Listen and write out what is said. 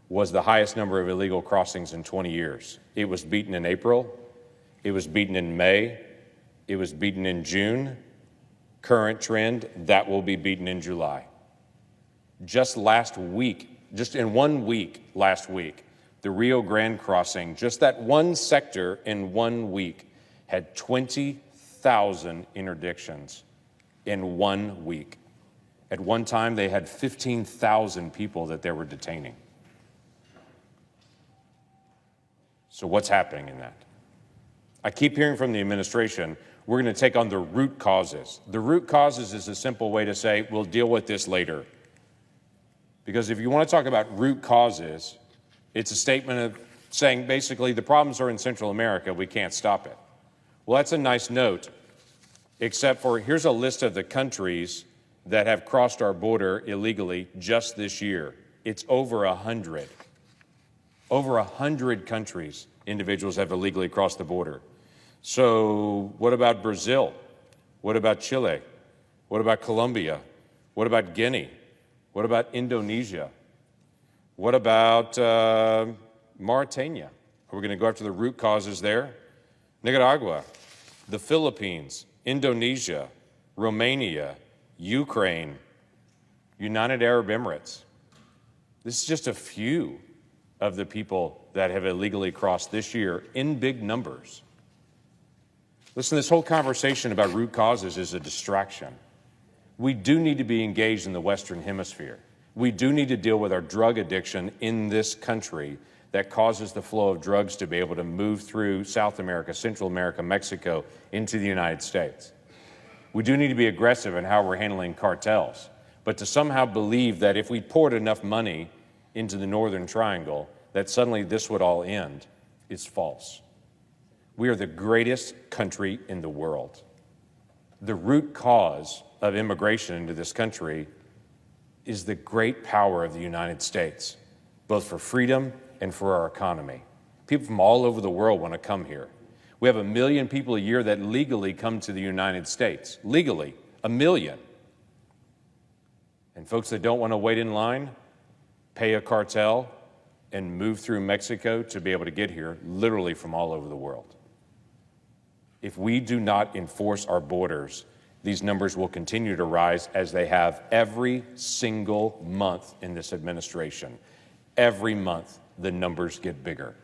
Was the highest number of illegal crossings in 20 years. It was beaten in April, it was beaten in May, it was beaten in June. Current trend, that will be beaten in July. Just last week, just in 1 week last week, the Rio Grande crossing, just that one sector in 1 week, had 20,000 interdictions in 1 week. At one time, they had 15,000 people that they were detaining. So what's happening in that? I keep hearing from the administration, we're going to take on the root causes. The root causes is a simple way to say, we'll deal with this later. Because if you want to talk about root causes, it's a statement of saying basically the problems are in Central America, we can't stop it. Well, that's a nice note, except for here's a list of the countries that have crossed our border illegally just this year. It's over 100. Over 100 countries, individuals have illegally crossed the border. So what about Brazil? What about Chile? What about Colombia? What about Guinea? What about Indonesia? What about Mauritania? Are we going to go after the root causes there? Nicaragua, the Philippines, Indonesia, Romania, Ukraine, United Arab Emirates. This is just a few of the people that have illegally crossed this year in big numbers. Listen, this whole conversation about root causes is a distraction. We do need to be engaged in the Western Hemisphere. We do need to deal with our drug addiction in this country that causes the flow of drugs to be able to move through South America, Central America, Mexico, into the United States. We do need to be aggressive in how we're handling cartels, but to somehow believe that if we poured enough money into the Northern Triangle, that suddenly this would all end, is false. We are the greatest country in the world. The root cause of immigration into this country is the great power of the United States, both for freedom and for our economy. People from all over the world want to come here. We have 1 million people a year that legally come to the United States. Legally, 1 million. And folks that don't want to wait in line, pay a cartel, and move through Mexico to be able to get here, literally from all over the world. If we do not enforce our borders, these numbers will continue to rise as they have every single month in this administration. Every month, the numbers get bigger.